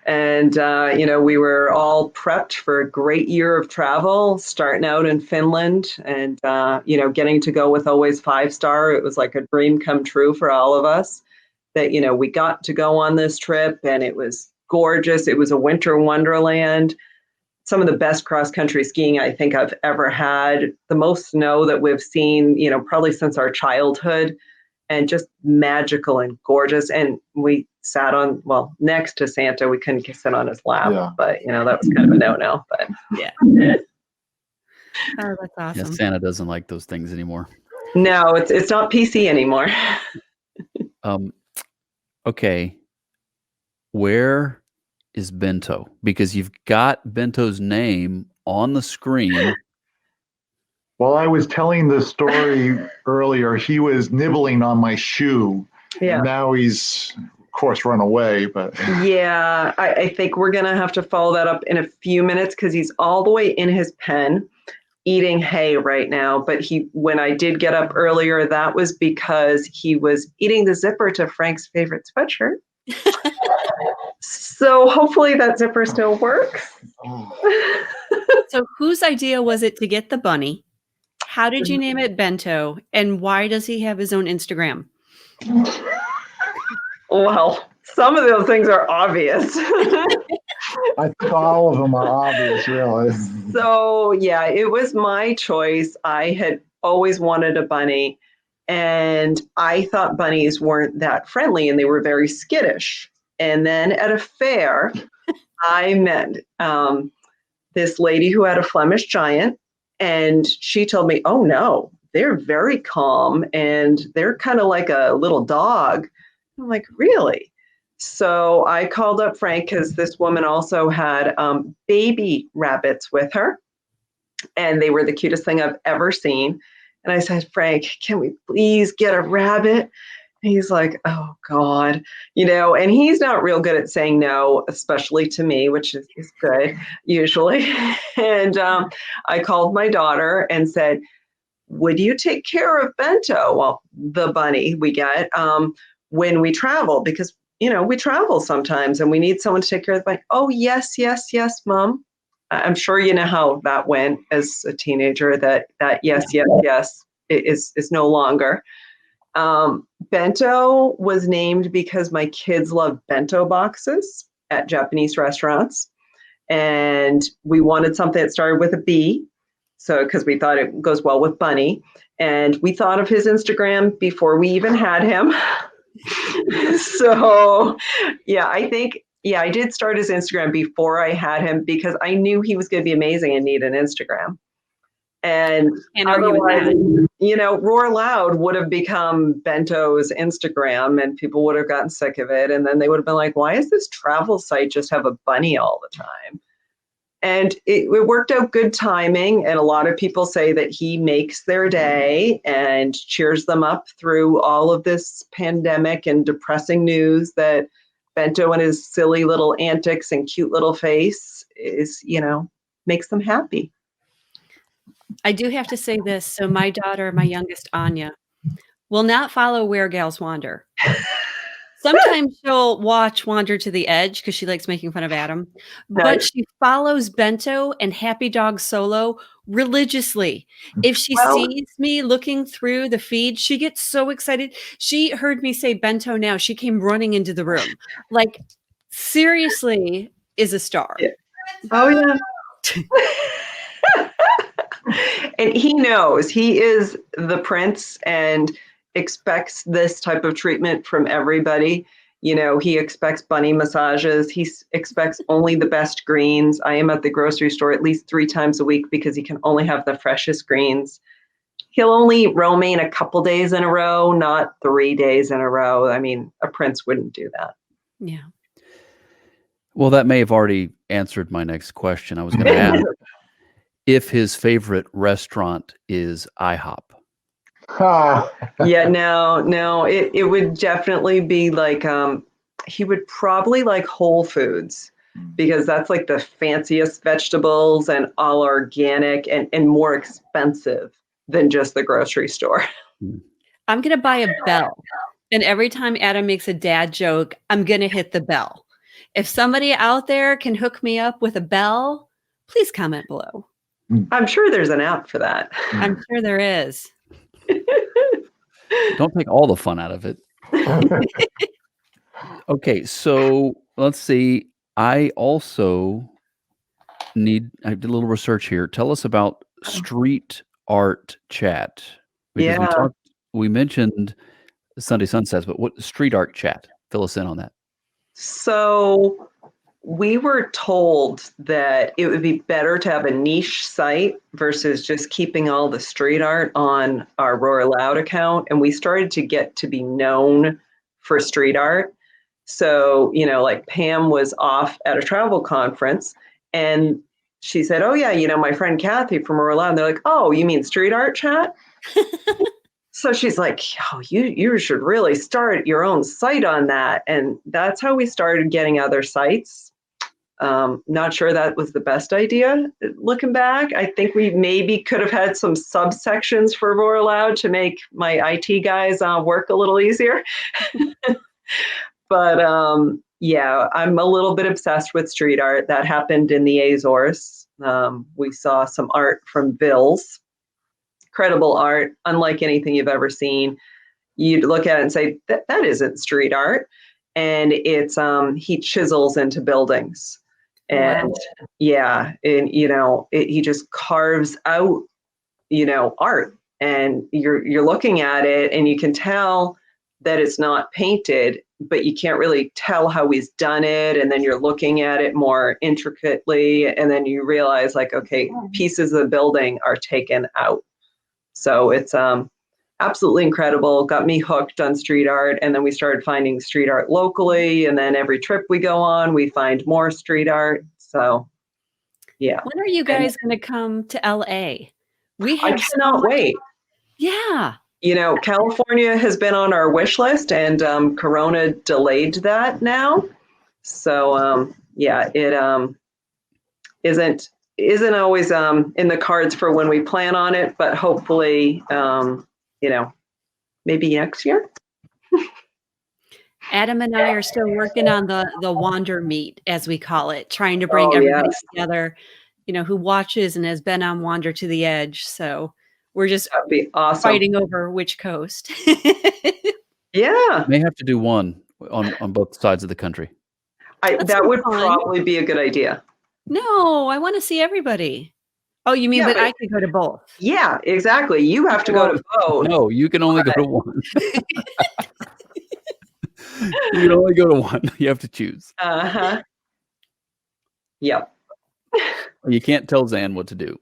Speaker 3: And, we were all prepped for a great year of travel, starting out in Finland and, getting to go with always 5-star. It was like a dream come true for all of us that, we got to go on this trip, and it was gorgeous. It was a winter wonderland. Some of the best cross-country skiing I think I've ever had. The most snow that we've seen, probably since our childhood. And just magical and gorgeous. And we sat next to Santa. We couldn't sit on his lap, but that was kind of a no-no. But
Speaker 2: yeah. Oh, that's awesome.
Speaker 1: Yeah, Santa doesn't like those things anymore.
Speaker 3: No, it's not PC anymore.
Speaker 1: Okay. Where is Bento? Because you've got Bento's name on the screen.
Speaker 4: While I was telling the story earlier, he was nibbling on my shoe.
Speaker 3: Yeah.
Speaker 4: And now he's, of course, run away. But
Speaker 3: Yeah, I think we're going to have to follow that up in a few minutes because he's all the way in his pen eating hay right now. But when I did get up earlier, that was because he was eating the zipper to Frank's favorite sweatshirt. So hopefully that zipper still works.
Speaker 2: So whose idea was it to get the bunny? How did you name it Bento? And why does he have his own Instagram?
Speaker 3: Well, some of those things are obvious.
Speaker 4: I think all of them are obvious, really.
Speaker 3: So yeah, it was my choice. I had always wanted a bunny, and I thought bunnies weren't that friendly and they were very skittish. And then at a fair, I met this lady who had a Flemish giant, and she told me, oh no, they're very calm and they're kind of like a little dog. I'm like, really? So I called up Frank because this woman also had baby rabbits with her, and they were the cutest thing I've ever seen. And I said, Frank, can we please get a rabbit? And he's like, oh God, and he's not real good at saying no, especially to me, which is good usually. And I called my daughter and said, would you take care of Bento? Well, the bunny we get when we travel, because, we travel sometimes and we need someone to take care of the bunny. Oh, yes, yes, yes, Mom. I'm sure you know how that went as a teenager, that yes, yes, yes is no longer. Bento was named because my kids love bento boxes at Japanese restaurants. And we wanted something that started with a B. So, because we thought it goes well with bunny. And we thought of his Instagram before we even had him. So, yeah, I think, I did start his Instagram before I had him because I knew he was going to be amazing and need an Instagram. And otherwise, RoarLoud would have become Bento's Instagram and people would have gotten sick of it. And then they would have been like, why does this travel site just have a bunny all the time? And it worked out good timing. And a lot of people say that he makes their day and cheers them up through all of this pandemic and depressing news, that Bento and his silly little antics and cute little face is, makes them happy.
Speaker 2: I do have to say this. So my daughter, my youngest Anya, will not follow Where Gals Wander. Sometimes she'll watch Wander to the Edge because she likes making fun of Adam, but she follows Bento and Happy Dog Solo religiously. If she sees me looking through the feed, she gets so excited. She heard me say Bento now. She came running into the room. Like, seriously, is a star.
Speaker 3: Yeah. Oh, yeah. And he knows he is the prince and expects this type of treatment from everybody. He expects bunny massages. He expects only the best greens. I am at the grocery store at least 3 times a week because he can only have the freshest greens. He'll only romaine a couple days in a row, not 3 days in a row. I mean, a prince wouldn't do that.
Speaker 2: Yeah.
Speaker 1: Well, that may have already answered my next question. I was going to ask if his favorite restaurant is IHOP.
Speaker 3: Yeah, no, it would definitely be like, he would probably like Whole Foods because that's like the fanciest vegetables and all organic and more expensive than just the grocery store.
Speaker 2: I'm going to buy a bell. And every time Adam makes a dad joke, I'm going to hit the bell. If somebody out there can hook me up with a bell, please comment below.
Speaker 3: I'm sure there's an app for that.
Speaker 2: I'm sure there is.
Speaker 1: Don't take all the fun out of it. Okay, so let's see. I also I did a little research here. Tell us about StreetArtChat. Because we mentioned Sunday Sunsets, but what StreetArtChat? Fill us in on that.
Speaker 3: So we were told that it would be better to have a niche site versus just keeping all the street art on our RoarLoud account. And we started to get to be known for street art. So, like Pam was off at a travel conference and she said, oh yeah, my friend Cathy from RoarLoud. And they're like, oh, you mean StreetArtChat? So she's like, oh, you should really start your own site on that. And that's how we started getting other sites. Not sure that was the best idea looking back. I think we maybe could have had some subsections for RoarLoud to make my IT guys work a little easier. But yeah, I'm a little bit obsessed with street art. That happened in the Azores. We saw some art from Bill's. Incredible art, unlike anything you've ever seen. You'd look at it and say, that isn't street art. And it's he chisels into buildings. And yeah, and he just carves out, art. And you're looking at it and you can tell that it's not painted, but you can't really tell how he's done it. And then you're looking at it more intricately, and then you realize, like, okay, pieces of the building are taken out. So it's absolutely incredible. Got me hooked on street art. And then we started finding street art locally. And then every trip we go on, we find more street art. So yeah.
Speaker 2: When are you guys going to come to LA?
Speaker 3: I cannot wait.
Speaker 2: Yeah.
Speaker 3: California has been on our wish list, and Corona delayed that now. So yeah, it isn't always in the cards for when we plan on it, but hopefully, maybe next year.
Speaker 2: Adam and I are still working on the Wander Meet, as we call it, trying to bring everybody together, who watches and has been on Wander to the Edge. So we're just
Speaker 3: That'd be awesome.
Speaker 2: Fighting over which coast.
Speaker 3: Yeah.
Speaker 1: May have to do one on both sides of the country.
Speaker 3: That would probably be a good idea.
Speaker 2: No, I want to see everybody. Oh, you mean that I could go to both?
Speaker 3: Yeah, exactly. You have to go to both.
Speaker 1: No, you can only go to one. You can only go to one. You have to choose.
Speaker 3: Uh-huh. Yep.
Speaker 1: You can't tell Zan what to do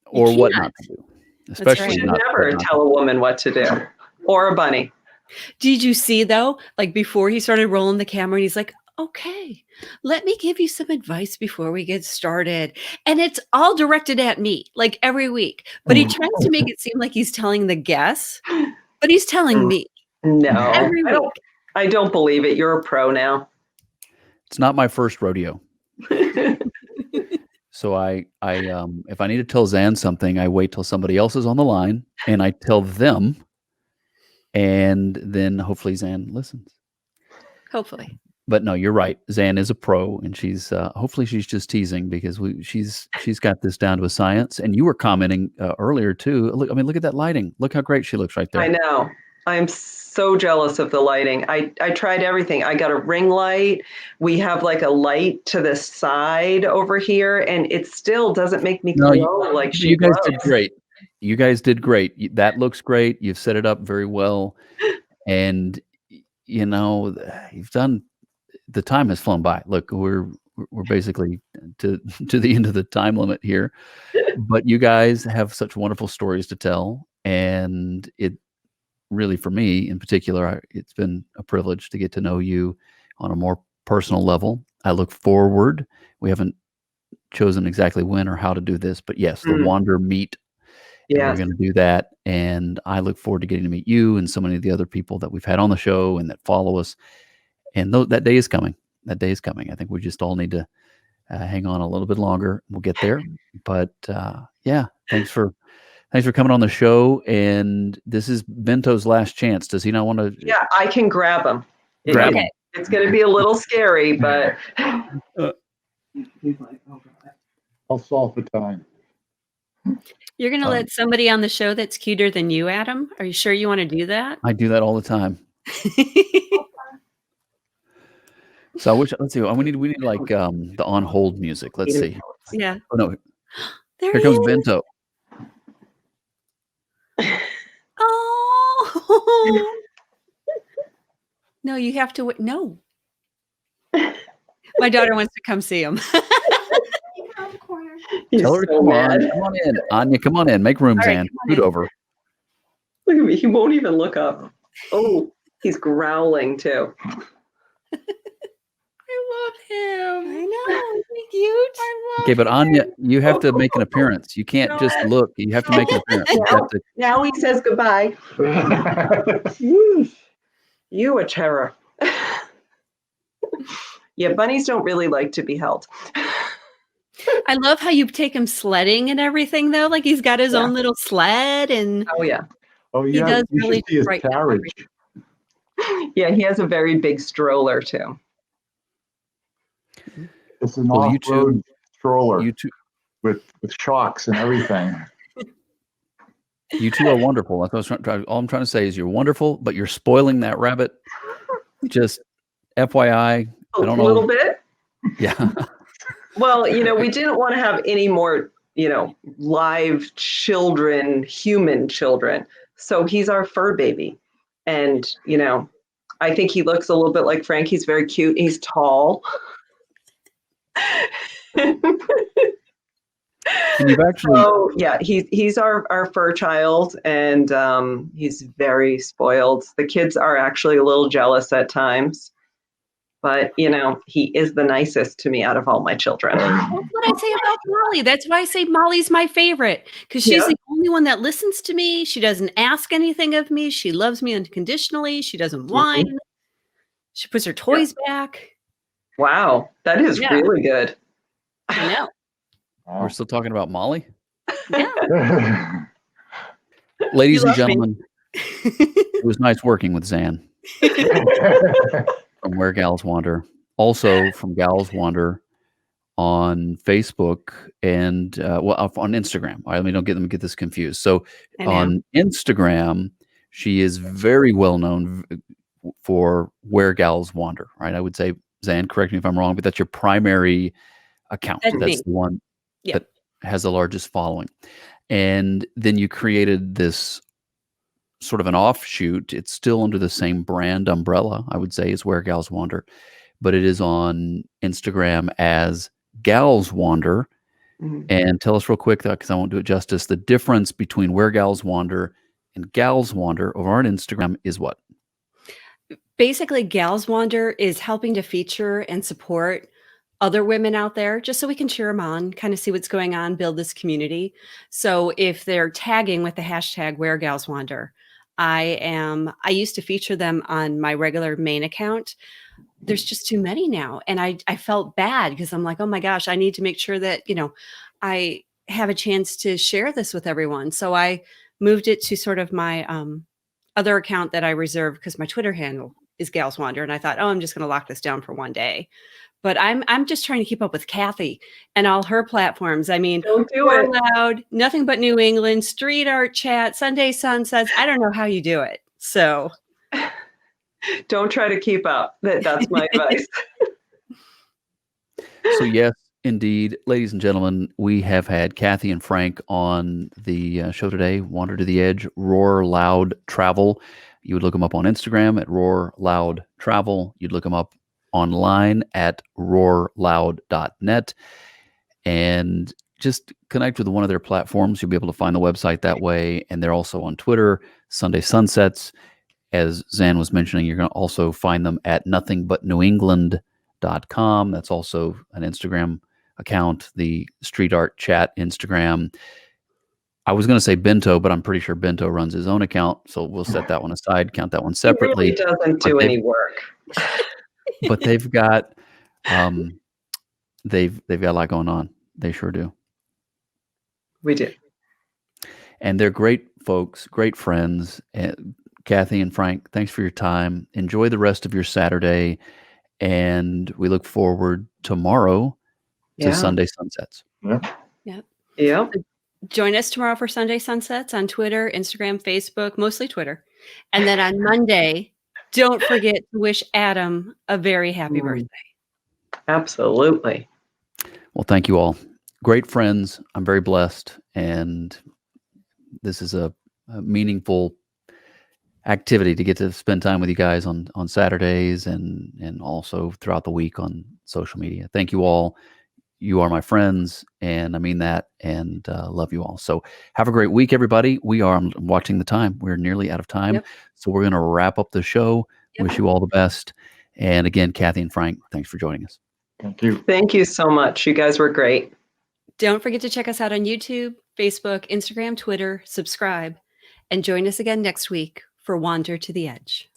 Speaker 1: or what not to do. Especially
Speaker 3: You should never tell a woman what to do, or a bunny.
Speaker 2: Did you see, though, like before he started rolling the camera, and he's like, okay, let me give you some advice before we get started. And it's all directed at me, like every week. But he tries to make it seem like he's telling the guests, but he's telling me.
Speaker 3: No,
Speaker 2: every week.
Speaker 3: I don't believe it. You're a pro now.
Speaker 1: It's not my first rodeo. So I if I need to tell Zan something, I wait till somebody else is on the line and I tell them, and then hopefully Zan listens.
Speaker 2: Hopefully.
Speaker 1: But no, you're right. Zan is a pro, and she's hopefully she's just teasing, because she's got this down to a science. And you were commenting earlier too. Look at that lighting. Look how great she looks right there.
Speaker 3: I know. I'm so jealous of the lighting. I tried everything. I got a ring light. We have like a light to the side over here, and it still doesn't make me glow like she
Speaker 1: You guys
Speaker 3: glows.
Speaker 1: did great. You guys did great. That looks great. You've set it up very well, and you've done. The time has flown by. Look, we're basically to the end of the time limit here, but you guys have such wonderful stories to tell, and it really, for me in particular, it's been a privilege to get to know you on a more personal level. I look forward. We haven't chosen exactly when or how to do this, but yes, the Wander Meet. Yeah, we're going to do that, and I look forward to getting to meet you and so many of the other people that we've had on the show and that follow us. And that day is coming. That day is coming. I think we just all need to hang on a little bit longer. We'll get there. But yeah, thanks for coming on the show. And this is Bento's last chance. Does he not want to?
Speaker 3: Yeah, I can grab him.
Speaker 1: Grab him.
Speaker 3: It's going to be a little scary, but
Speaker 4: I'll solve the time.
Speaker 2: You're going to let somebody on the show that's cuter than you, Adam? Are you sure you want to do that?
Speaker 1: I do that all the time. So I wish. Let's see. We need like the on hold music. Let's see.
Speaker 2: Yeah.
Speaker 1: Oh no.
Speaker 2: There
Speaker 1: Here comes Bento.
Speaker 2: Oh. No, you have to wait. No. My daughter wants to come see him.
Speaker 1: Tell her to come on in. Anya, come on in. Make room, Zan. Scoot over.
Speaker 3: Look at me. He won't even look up. Oh, he's growling too.
Speaker 2: I love him. I know. Isn't he cute? I
Speaker 1: Okay, but Anya, you have to make an appearance. You can't just look. You have to make an appearance. You have to.
Speaker 3: Now he says goodbye. You a terror. Yeah, bunnies don't really like to be held.
Speaker 2: I love how you take him sledding and everything, though. Like he's got his own little sled, and
Speaker 3: Oh yeah.
Speaker 4: Oh
Speaker 2: he
Speaker 4: yeah,
Speaker 2: does
Speaker 4: you
Speaker 2: really
Speaker 4: should see his
Speaker 2: brighten up
Speaker 4: carriage.
Speaker 3: Yeah, he has a very big stroller too.
Speaker 4: It's an
Speaker 1: Well, you
Speaker 4: off-road stroller
Speaker 1: You two,
Speaker 4: with shocks and everything.
Speaker 1: you two are wonderful. That's what all I'm trying to say is you're wonderful, but you're spoiling that rabbit. Just FYI, I don't
Speaker 3: A
Speaker 1: know.
Speaker 3: little bit.
Speaker 1: Yeah.
Speaker 3: Well, we didn't want to have any more, live children, human children. So he's our fur baby. And, I think he looks a little bit like Frank. He's very cute. He's tall.
Speaker 1: And you've actually,
Speaker 3: So yeah, he's our fur child, and he's very spoiled. The kids are actually a little jealous at times, but he is the nicest to me out of all my children.
Speaker 2: that's what I say about Molly. That's why I say Molly's my favorite, because she's the only one that listens to me. She doesn't ask anything of me. She loves me unconditionally. She doesn't whine. She puts her toys back.
Speaker 3: Wow, that is really good.
Speaker 2: I know.
Speaker 1: we're still talking about Molly.
Speaker 2: Yeah.
Speaker 1: Ladies and
Speaker 2: love me.
Speaker 1: gentlemen, it was nice working with Zan from Where Gals Wander. Also from Gals Wander on Facebook and on Instagram. I mean, don't get this confused. So
Speaker 2: I know.
Speaker 1: on Instagram, she is very well known for Where Gals Wander, right? I would say, Zan, correct me if I'm wrong, but that's your primary account.
Speaker 2: That's me.
Speaker 1: The one
Speaker 2: Yeah.
Speaker 1: that has the largest following. And then you created this sort of an offshoot. It's still under the same brand umbrella, I would say, as Where Gals Wander, but it is on Instagram as Gals Wander. And tell us real quick, because I won't do it justice, the difference between Where Gals Wander and Gals Wander over on Instagram is what?
Speaker 2: Basically, Gals Wander is helping to feature and support other women out there, just so we can cheer them on, kind of see what's going on, build this community. So if they're tagging with the hashtag Where Gals Wander, I used to feature them on my regular main account. There's just too many now. And I felt bad because I'm like, oh my gosh, I need to make sure that, I have a chance to share this with everyone. So I moved it to sort of my other account that I reserved, because my Twitter handle is Gals Wander. And I thought, oh, I'm just going to lock this down for one day. But I'm just trying to keep up with Cathy and all her platforms. I mean,
Speaker 3: Don't do it.
Speaker 2: RoarLoud, Nothing But New England, StreetArtChat, Sunday Sunsets. I don't know how you do it. So
Speaker 3: Don't try to keep up. That's my advice.
Speaker 1: So yes, indeed, ladies and gentlemen, we have had Cathy and Frank on the show today. Wander to the Edge, RoarLoud Travel. You would look them up on Instagram at RoarLoud Travel. You'd look them up online at roarloud.net, and just connect with one of their platforms. You'll be able to find the website that way. And they're also on Twitter, Sunday Sunsets. As Zan was mentioning, you're going to also find them at nothingbutnewengland.com. That's also an Instagram account, the StreetArtChat Instagram. I was going to say Bento, but I'm pretty sure Bento runs his own account. So we'll set that one aside, count that one separately.
Speaker 3: He really doesn't do any work.
Speaker 1: But they've got they've got a lot going on. They sure do.
Speaker 3: We do.
Speaker 1: And they're great folks, great friends. Cathy and Frank, thanks for your time. Enjoy the rest of your Saturday. And we look forward tomorrow to Sunday Sunsets.
Speaker 3: Yeah.
Speaker 2: join us tomorrow for Sunday Sunsets on Twitter, Instagram, Facebook, mostly Twitter. And then on Monday, don't forget to wish Adam a very happy birthday.
Speaker 3: Absolutely.
Speaker 1: Well, thank you all. Great friends. I'm very blessed. And this is a meaningful activity to get to spend time with you guys on Saturdays and also throughout the week on social media. Thank you all. You are my friends, and I mean that, and love you all. So have a great week, everybody. I'm watching the time. We're nearly out of time.
Speaker 2: Yep.
Speaker 1: So we're going to wrap up the show.
Speaker 2: Yep.
Speaker 1: Wish you all the best. And again, Cathy and Frank, thanks for joining us.
Speaker 4: Thank you.
Speaker 3: Thank you so much. You guys were great.
Speaker 2: Don't forget to check us out on YouTube, Facebook, Instagram, Twitter, subscribe, and join us again next week for Wander to the Edge.